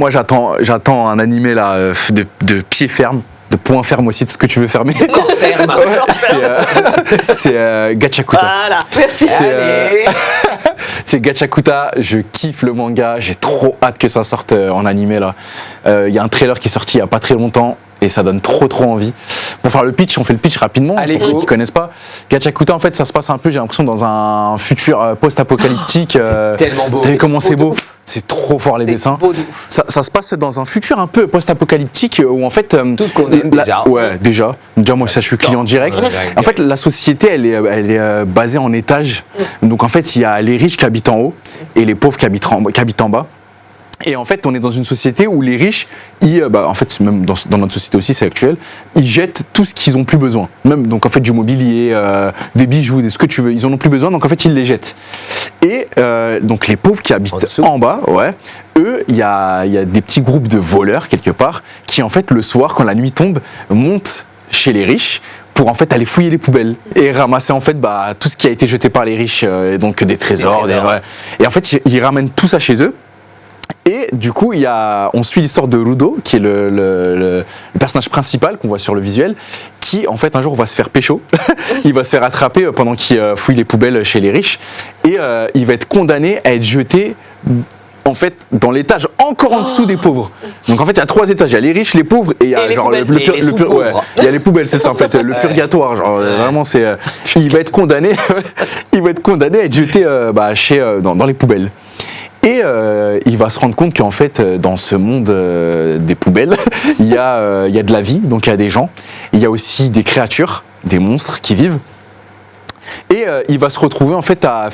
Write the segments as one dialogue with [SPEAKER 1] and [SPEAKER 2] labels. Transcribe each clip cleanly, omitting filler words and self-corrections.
[SPEAKER 1] Moi, j'attends un animé là de pied ferme, de poing ferme aussi, de ce que tu veux fermer.
[SPEAKER 2] Corps ferme.
[SPEAKER 1] C'est Gachakuta.
[SPEAKER 3] Voilà, merci.
[SPEAKER 1] C'est Gachakuta, je kiffe le manga, j'ai trop hâte que ça sorte en animé là. Il y a un trailer qui est sorti il y a pas très longtemps et ça donne trop allvis. Pour faire le pitch, on fait le pitch rapidement.
[SPEAKER 2] Allez,
[SPEAKER 1] pour ceux qui connaissent pas. Gachakuta, en fait, ça se passe un peu, j'ai l'impression, dans un futur post-apocalyptique.
[SPEAKER 2] C'est tellement beau.
[SPEAKER 1] Vous savez comment c'est beau? C'est trop fort les dessins.
[SPEAKER 3] Beau de ouf.
[SPEAKER 1] Ça se passe dans un futur un peu post-apocalyptique où en fait
[SPEAKER 2] Tout ce qu'on est déjà.
[SPEAKER 1] Ouais, déjà moi ça je suis client direct. En fait la société elle est basée en étages. Donc en fait il y a les riches qui habitent en haut et les pauvres qui habitent en bas. Et en fait, on est dans une société où les riches, en fait, même dans notre société aussi, c'est actuel, ils jettent tout ce qu'ils ont plus besoin. Même, donc en fait, du mobilier, des bijoux, ce que tu veux, ils en ont plus besoin, donc en fait, ils les jettent. Et donc les pauvres qui habitent en bas, ouais, eux, il y a des petits groupes de voleurs quelque part qui en fait le soir, quand la nuit tombe, montent chez les riches pour en fait aller fouiller les poubelles et ramasser en fait tout ce qui a été jeté par les riches, et donc des trésors. Et en fait, ils ramènent tout ça chez eux. Et du coup, on suit l'histoire de Rudo, qui est le personnage principal qu'on voit sur le visuel, qui en fait un jour va se faire pécho, il va se faire attraper pendant qu'il fouille les poubelles chez les riches, et il va être condamné à être jeté en fait dans l'étage encore en dessous des pauvres. Donc en fait il y a 3 étages, il y a les riches, les pauvres et il y a genre il y a les poubelles, c'est ça en fait, le purgatoire, genre vraiment c'est il va être condamné à être jeté dans les poubelles. Et il va se rendre compte qu'en fait, dans ce monde des poubelles, il y a de la vie, donc il y a des gens. Il y a aussi des créatures, des monstres qui vivent. Et il va se retrouver en fait à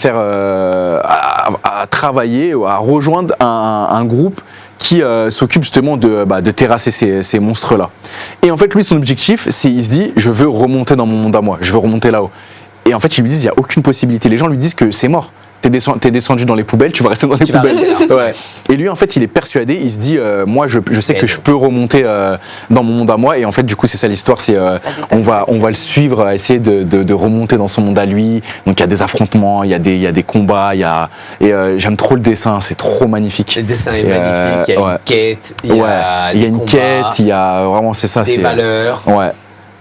[SPEAKER 1] travailler, à rejoindre un groupe qui s'occupe justement de terrasser ces monstres-là. Et en fait, lui, son objectif, il se dit, je veux remonter dans mon monde à moi, je veux remonter là-haut. Et en fait, ils lui disent, il n'y a aucune possibilité. Les gens lui disent que c'est mort. T'es descendu dans les poubelles, tu vas rester dans les poubelles. Ouais. Et lui, en fait, il est persuadé, il se dit, moi, je sais que je peux remonter dans mon monde à moi. Et en fait, du coup, c'est ça l'histoire, on va le suivre, à essayer de remonter dans son monde à lui. Donc, il y a des affrontements, il y a des combats, j'aime trop le dessin, c'est trop magnifique.
[SPEAKER 2] Le dessin est magnifique, il y a une quête, il y a une quête,
[SPEAKER 1] il y a vraiment, c'est ça.
[SPEAKER 2] Des valeurs.
[SPEAKER 1] Ouais.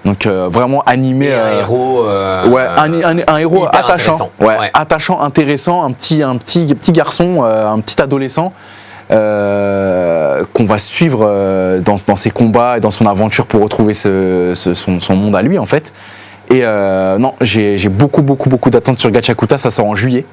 [SPEAKER 1] Donc vraiment animé,
[SPEAKER 2] un héros,
[SPEAKER 1] un héros attachant, attachant, intéressant, un petit garçon, un petit adolescent qu'on va suivre dans ses combats et dans son aventure pour retrouver son monde à lui en fait. Et non, j'ai beaucoup d'attentes sur Gachakuta, ça sort en juillet.